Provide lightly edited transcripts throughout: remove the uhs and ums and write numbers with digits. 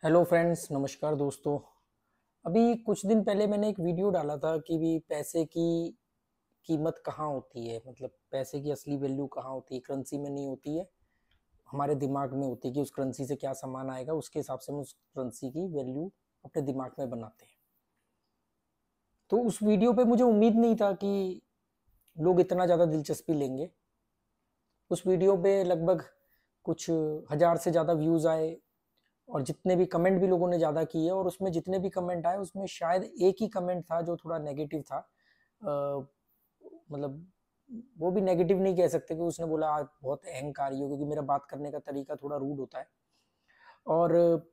Hello friends, नमस्कार दोस्तों। अभी कुछ दिन पहले मैंने एक वीडियो डाला था कि भी पैसे की कीमत कहाँ होती है, मतलब पैसे की असली वैल्यू कहाँ होती है। करेंसी में नहीं होती है, हमारे दिमाग में होती है कि उस करेंसी से क्या सामान आएगा, उसके हिसाब से हम उस करेंसी की वैल्यू अपने दिमाग में बनाते हैं। तो उस वीडियो पे मुझे उम्मीद नहीं था कि लोग इतना ज़्यादा दिलचस्पी लेंगे। उस वीडियो पे लगभग कुछ हज़ार से ज़्यादा व्यूज़ आए और जितने भी कमेंट भी लोगों ने ज़्यादा किए, और उसमें जितने भी कमेंट आए उसमें शायद एक ही कमेंट था जो थोड़ा नेगेटिव था। मतलब वो भी नेगेटिव नहीं कह सकते कि उसने बोला आप बहुत अहंकारी हो, क्योंकि मेरा बात करने का तरीका थोड़ा रूड होता है। और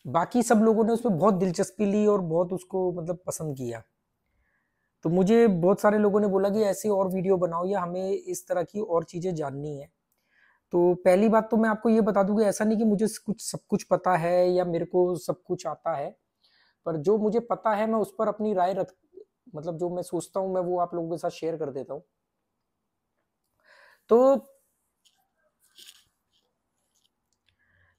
बाकी सब लोगों ने उसमें बहुत दिलचस्पी ली और बहुत उसको मतलब पसंद किया। तो मुझे बहुत सारे लोगों ने बोला कि ऐसी और वीडियो बनाओ या हमें इस तरह की और चीज़ें जाननी है। तो पहली बात तो मैं आपको ये बता दूं कि ऐसा नहीं कि मुझे कुछ सब कुछ पता है या मेरे को सब कुछ आता है। पर जो मुझे पता है मैं उस पर अपनी राय रख, मतलब जो मैं सोचता हूँ मैं वो आप लोगों के साथ शेयर कर देता हूँ। तो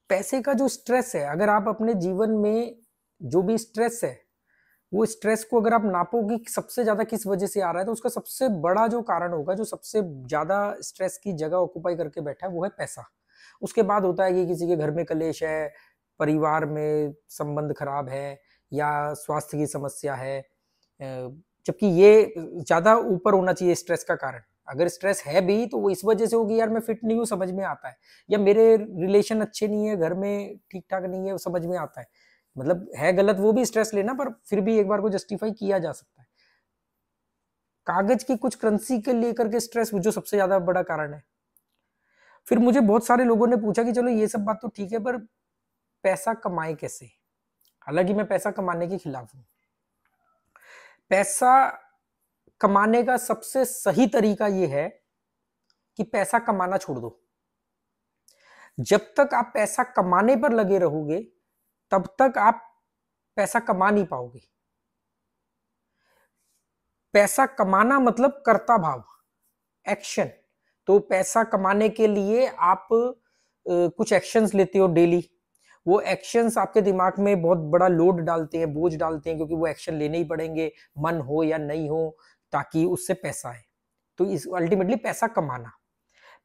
पैसे का जो स्ट्रेस है, अगर आप अपने जीवन में जो भी स्ट्रेस है, वो स्ट्रेस को अगर आप नापोगे कि सबसे ज्यादा किस वजह से आ रहा है, तो उसका सबसे बड़ा जो कारण होगा, जो सबसे ज्यादा स्ट्रेस की जगह ऑक्यूपाई करके बैठा है, वो है पैसा। उसके बाद होता है कि किसी के घर में कलेश है, परिवार में संबंध खराब है, या स्वास्थ्य की समस्या है। जबकि ये ज्यादा ऊपर होना चाहिए स्ट्रेस का कारण। अगर स्ट्रेस है भी तो वो इस वजह से होगी यार मैं फिट नहीं हूँ, समझ में आता है, या मेरे रिलेशन अच्छे नहीं है, घर में ठीक ठाक नहीं है, वो समझ में आता है। मतलब है गलत वो भी स्ट्रेस लेना, पर फिर भी एक बार को जस्टिफाई किया जा सकता है। कागज की कुछ करेंसी के लेकर के स्ट्रेस जो सबसे ज्यादा बड़ा कारण है। फिर मुझे बहुत सारे लोगों ने पूछा कि चलो ये सब बात तो ठीक है, पर पैसा कमाए कैसे। हालांकि मैं पैसा कमाने के खिलाफ हूँ। पैसा कमाने का सबसे सही तरीका ये है कि पैसा कमाना छोड़ दो। जब तक आप पैसा कमाने पर लगे रहोगे तब तक आप पैसा कमा नहीं पाओगे। पैसा कमाना मतलब कर्ता भाव, एक्शन। तो पैसा कमाने के लिए आप कुछ एक्शंस लेते हो डेली। वो एक्शंस आपके दिमाग में बहुत बड़ा लोड डालते हैं, बोझ डालते हैं, क्योंकि वो एक्शन लेने ही पड़ेंगे, मन हो या नहीं हो, ताकि उससे पैसा आए। तो इस अल्टीमेटली पैसा कमाना,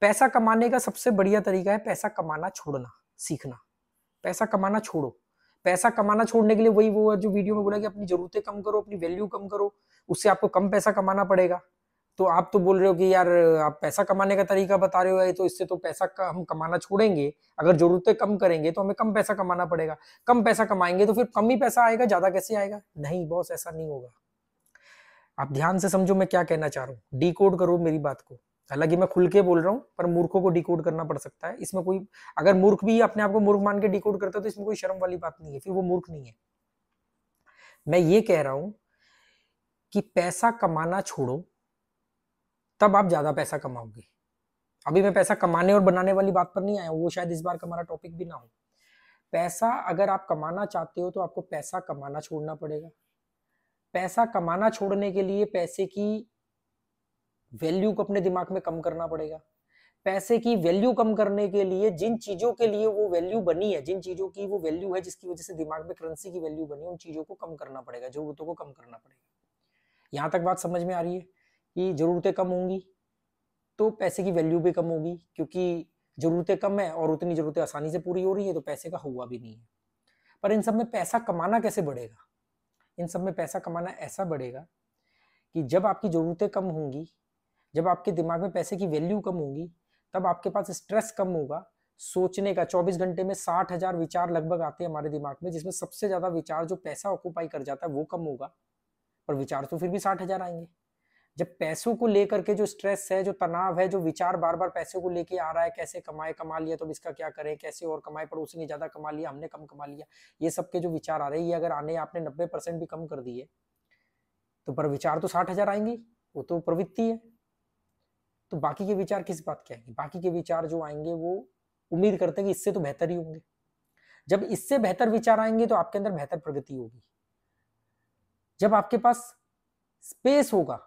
पैसा कमाने का सबसे बढ़िया तरीका है पैसा कमाना छोड़ना, सीखना। पैसा कमाना छोड़ो। पैसा कमाना छोड़ने के लिए वही वो जो वीडियो में बोला कि अपनी जरूरतें कम करो, अपनी वैल्यू कम करो, उससे आपको कम पैसा कमाना पड़ेगा। तो आप तो बोल रहे हो कि यार आप पैसा कमाने का तरीका बता रहे हो, तो इससे तो पैसा का हम कमाना छोड़ेंगे। अगर जरूरतें कम करेंगे तो हमें कम पैसा कमाना पड़ेगा। कम पैसा कमाएंगे तो फिर कम ही पैसा आएगा, ज्यादा कैसे आएगा। नहीं बॉस, ऐसा नहीं होगा। आप ध्यान से समझो मैं क्या कहना चाह रहा हूँ, डिकोड करो मेरी बात को। हालांकि मैं खुल के बोल रहा हूँ, पर मूर्खों को डिकोड करना पड़ सकता है। इसमें कोई, अगर मूर्ख भी अपने आप को मूर्ख मान के डिकोड करता है तो इसमें कोई शर्म वाली बात नहीं है, फिर वो मूर्ख नहीं है। मैं ये कह रहा हूं कि पैसा कमाना छोड़ो, तब आप ज्यादा पैसा कमाओगे। अभी मैं पैसा कमाने और बनाने वाली बात पर नहीं आया हूं, वो शायद इस बार का हमारा टॉपिक भी ना हो। पैसा अगर आप कमाना चाहते हो तो आपको पैसा कमाना छोड़ना पड़ेगा। पैसा कमाना छोड़ने के लिए पैसे की वैल्यू को अपने दिमाग में कम करना पड़ेगा। पैसे की वैल्यू कम करने के लिए जिन चीजों के लिए वो वैल्यू बनी है, जिन चीजों की वो वैल्यू है, जिसकी वजह से दिमाग में करेंसी की वैल्यू बनी है, उन चीजों को कम करना पड़ेगा, जरूरतों को कम करना पड़ेगा। यहां तक बात समझ में आ रही है कि जरूरतें कम होंगी तो पैसे की वैल्यू भी कम होगी, क्योंकि जरूरतें कम है और उतनी जरूरतें आसानी से पूरी हो रही है, तो पैसे का हुआ भी नहीं है। पर इन सब में पैसा कमाना कैसे बढ़ेगा? इन सब में पैसा कमाना ऐसा बढ़ेगा कि जब आपकी जरूरतें कम होंगी, जब आपके दिमाग में पैसे की वैल्यू कम होगी, तब आपके पास स्ट्रेस कम होगा। सोचने का 24 घंटे में 60,000 विचार लगभग आते हैं हमारे दिमाग में, जिसमें सबसे ज्यादा विचार जो पैसा ऑक्यूपाई कर जाता है वो कम होगा, पर विचार तो फिर भी 60,000 आएंगे। जब पैसों को लेकर के जो स्ट्रेस है, जो तनाव है, जो विचार बार बार पैसों को लेके आ रहा है, कैसे कमाए, कमा लिया तो अब इसका क्या करें, कैसे और कमाए, पड़ोसी ने ज्यादा कमा लिया हमने कम कमा लिया, ये सब के जो विचार आ रहे हैं, ये अगर आने आपने 90% भी कम कर दिए, तो पर विचार तो 60,000 आएंगे। वो तो प्रवृत्ति है। तो बाकी के विचार किस बात के आएंगे? बाकी के विचार जो आएंगे वो उम्मीद करते हैं कि इससे तो बेहतर ही होंगे। जब इससे बेहतर विचार आएंगे तो आपके अंदर बेहतर प्रगति होगी। जब आपके पास स्पेस होगा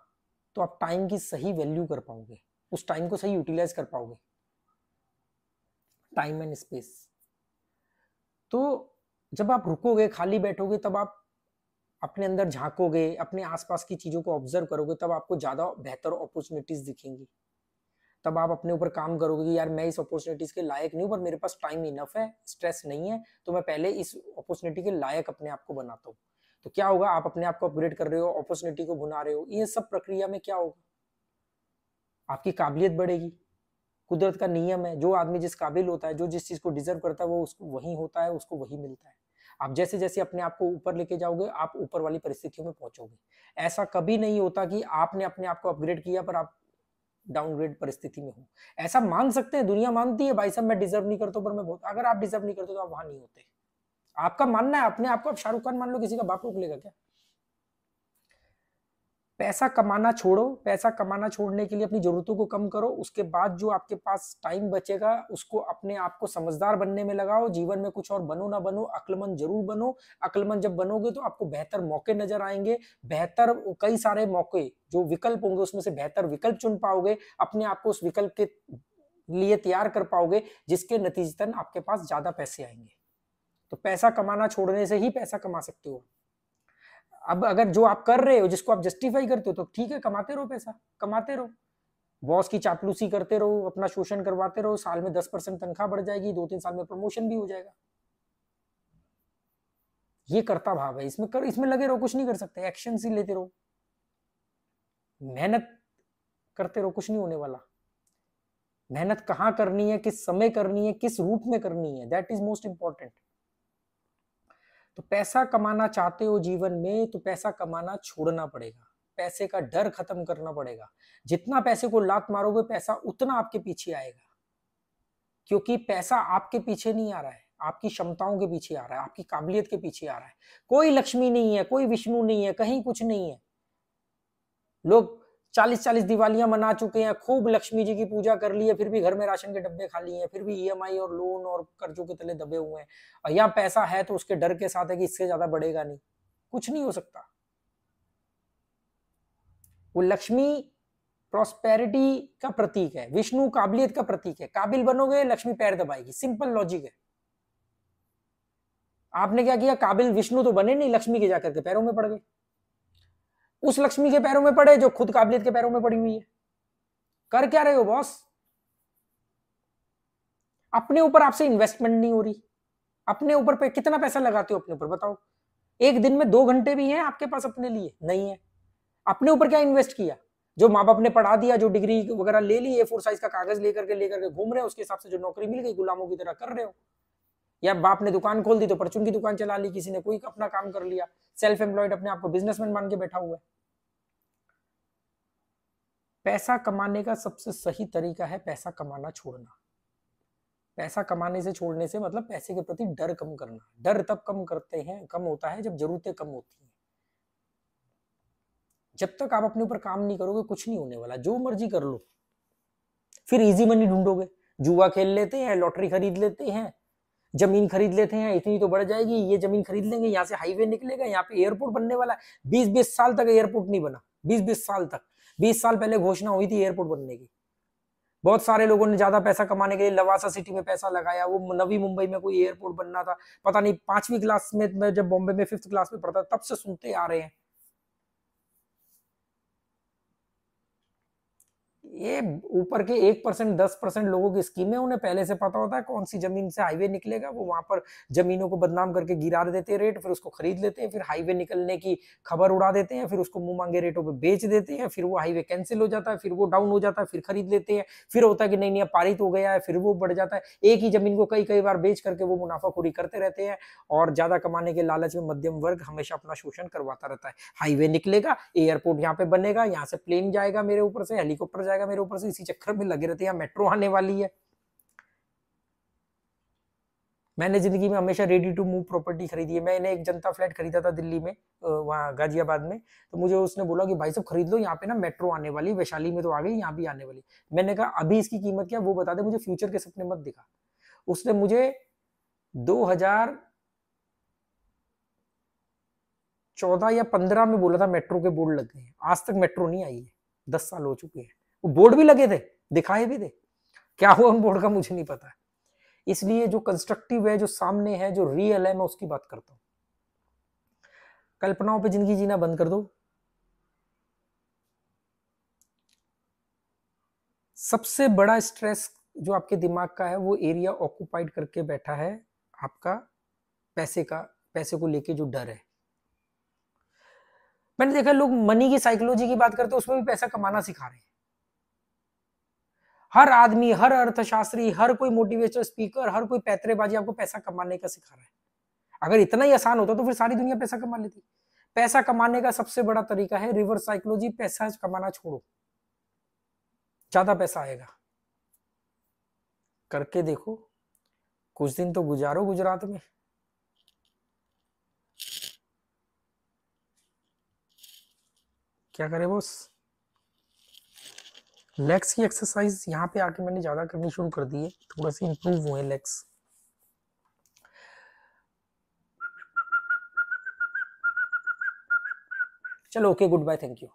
तो आप टाइम की सही वैल्यू कर पाओगे, उस टाइम को सही यूटिलाइज कर पाओगे। टाइम एंड स्पेस, तो जब आप रुकोगे, खाली बैठोगे, तब आप अपने अंदर झांकोगे, अपने आसपास की चीजों को ऑब्जर्व करोगे, तब आपको ज्यादा बेहतर अपॉर्चुनिटीज दिखेंगी। तब आप अपने ऊपर काम करोगे कि यार मैं इस अपॉर्चुनिटीज के लायक नहीं हूँ, पर मेरे पास टाइम इनफ है, स्ट्रेस नहीं है, तो मैं पहले इस अपॉर्चुनिटी के लायक अपने आप को बनाता हूँ। तो क्या होगा, आप अपने आप को अपग्रेड कर रहे हो, अपॉर्चुनिटी को भुना रहे हो। ये सब प्रक्रिया में क्या होगा, आपकी काबिलियत बढ़ेगी। कुदरत का नियम है, जो आदमी जिस काबिल होता है, जो जिस चीज को डिजर्व करता है, वो उसको वही होता है, उसको वही मिलता है। आप जैसे जैसे अपने आप को ऊपर लेके जाओगे, आप ऊपर वाली परिस्थितियों में पहुंचोगे। ऐसा कभी नहीं होता कि आपने अपने आप को अपग्रेड किया पर आप डाउनग्रेड परिस्थिति में हो। ऐसा मान सकते हैं, दुनिया मानती है भाई साहब मैं डिजर्व नहीं करता पर मैं बहुत, अगर आप डिजर्व नहीं करते तो आप वहां नहीं होते। आपका मानना है अपने आप को, आप शाहरुख खान मान लो, किसी का बाप रोक लेगा क्या? पैसा कमाना छोड़ो, पैसा कमाना छोड़ने के लिए अपनी जरूरतों को कम करो। उसके बाद जो आपके पास टाइम बचेगा उसको अपने आप को समझदार बनने में लगाओ। जीवन में कुछ और बनो ना बनो, अक्लमंद जरूर बनो। अक्लमंद जब बनोगे तो आपको बेहतर मौके नजर आएंगे, बेहतर कई सारे मौके जो विकल्प होंगे उसमें से बेहतर विकल्प चुन पाओगे, अपने आप को उस विकल्प के लिए तैयार कर पाओगे, जिसके नतीजतन आपके पास ज्यादा पैसे आएंगे। तो पैसा कमाना छोड़ने से ही पैसा कमा सकते हो। अब अगर जो आप कर रहे हो, जिसको आप जस्टिफाई करते हो, तो ठीक है, कमाते रहो, पैसा कमाते रहो, बॉस की चापलूसी करते रहो, अपना शोषण करवाते रहो, साल में 10% तनख्वाह बढ़ जाएगी, 2-3 साल में प्रमोशन भी हो जाएगा। ये कर्ता भाव है, इसमें लगे रहो, कुछ नहीं कर सकते, एक्शन ही लेते रहो, मेहनत करते रहो, कुछ नहीं होने वाला। मेहनत कहाँ करनी है, किस समय करनी है, किस रूप में करनी है, दैट इज मोस्ट इंपॉर्टेंट। तो पैसा कमाना चाहते हो जीवन में, तो पैसा कमाना छोड़ना पड़ेगा, पैसे का डर खत्म करना पड़ेगा। जितना पैसे को लात मारोगे, पैसा उतना आपके पीछे आएगा, क्योंकि पैसा आपके पीछे नहीं आ रहा है, आपकी क्षमताओं के पीछे आ रहा है, आपकी काबिलियत के पीछे आ रहा है। कोई लक्ष्मी नहीं है, कोई विष्णु नहीं है, कहीं कुछ नहीं है। लोग 40-40 दिवालियां मना चुके हैं, खूब लक्ष्मी जी की पूजा कर ली है, फिर भी घर में राशन के डब्बे खाली हैं, फिर भी ईएमआई और लोन और कर्जों के तले दबे हुए हैं। और यहाँ पैसा है तो उसके डर के साथ है कि इससे ज्यादा बढ़ेगा नहीं, कुछ नहीं हो सकता। वो लक्ष्मी प्रॉस्पेरिटी का प्रतीक है, विष्णु काबिलियत का प्रतीक है। काबिल बनोगे, लक्ष्मी पैर दबाएगी, सिंपल लॉजिक है। आपने क्या किया, काबिल विष्णु तो बने नहीं, लक्ष्मी के जाकर के पैरों में पड़ गए। उस लक्ष्मी के पैरों में पड़े जो खुद काबिलियत के पैरों में पड़ी हुई है। कर क्या रहे हो बॉस? अपने ऊपर आपसे इन्वेस्टमेंट नहीं हो रही। अपने ऊपर पे कितना पैसा लगाते हो अपने ऊपर, बताओ? एक दिन में 2 घंटे भी हैं आपके पास अपने लिए? नहीं है। अपने ऊपर क्या इन्वेस्ट किया? जो माँ बाप ने पढ़ा दिया, जो डिग्री वगैरह ले ली, A4 साइज का कागज लेकर के घूम रहे हो, उसके हिसाब से जो नौकरी मिल गई गुलामों की तरह कर रहे हो। या बाप ने दुकान खोल दी तो परचून की दुकान चला ली, किसी ने कोई अपना काम कर लिया, सेल्फ एम्प्लॉयड अपने आप को बिजनेसमैन मान के बैठा हुआ है। पैसा कमाने का सबसे सही तरीका है पैसा कमाना छोड़ना। पैसा कमाने से छोड़ने से मतलब पैसे के प्रति डर कम करना। डर तब कम होता है जब जरूरतें कम होती हैं। जब तक आप अपने ऊपर काम नहीं करोगे कुछ नहीं होने वाला, जो मर्जी कर लो। फिर इजी मनी ढूंढोगे, जुआ खेल लेते हैं, लॉटरी खरीद लेते हैं, जमीन खरीद लेते हैं, इतनी तो बढ़ जाएगी, ये जमीन खरीद लेंगे, यहाँ से हाईवे निकलेगा, यहाँ पे एयरपोर्ट बनने वाला है। 20-20 साल तक एयरपोर्ट नहीं बना, 20-20 साल तक। 20 साल पहले घोषणा हुई थी एयरपोर्ट बनने की। बहुत सारे लोगों ने ज्यादा पैसा कमाने के लिए लवासा सिटी में पैसा लगाया, वो नवी मुंबई में कोई एयरपोर्ट बनना था, पता नहीं 5वीं क्लास में, मैं जब बॉम्बे में 5th क्लास में पढ़ता तब से सुनते आ रहे हैं। ये ऊपर के 1% 10% लोगों की स्कीम है, उन्हें पहले से पता होता है कौन सी जमीन से हाईवे निकलेगा, वो वहां पर जमीनों को बदनाम करके गिरा देते हैं रेट, फिर उसको खरीद लेते हैं, फिर हाईवे निकलने की खबर उड़ा देते हैं, फिर उसको मुंह मांगे रेटों पे बेच देते हैं, फिर वो हाईवे कैंसिल हो जाता है, फिर वो डाउन हो जाता है, फिर खरीद लेते हैं, फिर होता है कि नहीं पारित हो गया है, फिर वो बढ़ जाता है। एक ही जमीन को कई कई बार बेच करके वो मुनाफाखोरी करते रहते हैं, और ज्यादा कमाने के लालच में मध्यम वर्ग हमेशा अपना शोषण करवाता रहता है। हाईवे निकलेगा, एयरपोर्ट यहाँ पे बनेगा, यहाँ से प्लेन जाएगा मेरे ऊपर से, हेलीकॉप्टर जाएगा मेरे ऊपर से, इसी चक्कर में लगे रहते हैं। मेट्रो आने वाली है। मैंने जिंदगी में हमेशा रेडी टू मूव प्रॉपर्टी खरीदी है। मैंने एक जनता फ्लैट खरीदा था दिल्ली में, वहाँ गाजियाबाद में, तो मुझे उसने बोला कि भाई साहब खरीद लो, यहाँ पे ना मेट्रो आने वाली, वैशाली में तो आ गई, यहाँ भी आने वाली। मैंने कहा अभी इसकी कीमत क्या, वो बता दे मुझे, फ्यूचर के सपने मत दिखा। उसने मुझे 2014 या 15 में बोला था मेट्रो के बोर्ड लग गए, आज तक मेट्रो नहीं आई है, 10 साल हो चुके हैं। वो बोर्ड भी लगे थे, दिखाए भी थे, क्या हुआ उन बोर्ड का मुझे नहीं पता। इसलिए जो कंस्ट्रक्टिव है, जो सामने है, जो रियल है, मैं उसकी बात करता हूं। कल्पनाओं पे जिंदगी जीना बंद कर दो। सबसे बड़ा स्ट्रेस जो आपके दिमाग का है वो एरिया ऑक्युपाइड करके बैठा है आपका पैसे का, पैसे को लेके जो डर है। मैंने देखा लोग मनी की साइकोलॉजी की बात करते हैं, उसमें भी पैसा कमाना सिखा रहे हैं। हर आदमी, हर अर्थशास्त्री, हर कोई मोटिवेशनल स्पीकर, हर कोई पैतरेबाजी आपको पैसा कमाने का सिखा रहा है। अगर इतना ही आसान होता तो फिर सारी दुनिया पैसा कमा लेती। पैसा कमाने का सबसे बड़ा तरीका है रिवर्स साइकोलॉजी। पैसा कमाना छोड़ो, ज्यादा पैसा आएगा। करके देखो, कुछ दिन तो गुजारो गुजरात में। क्या करे बॉस? लेग्स की एक्सरसाइज यहाँ पे आके मैंने ज्यादा करनी शुरू कर दी है, थोड़ा सा इंप्रूव हुए लेग्स। चलो okay, good bye, thank you.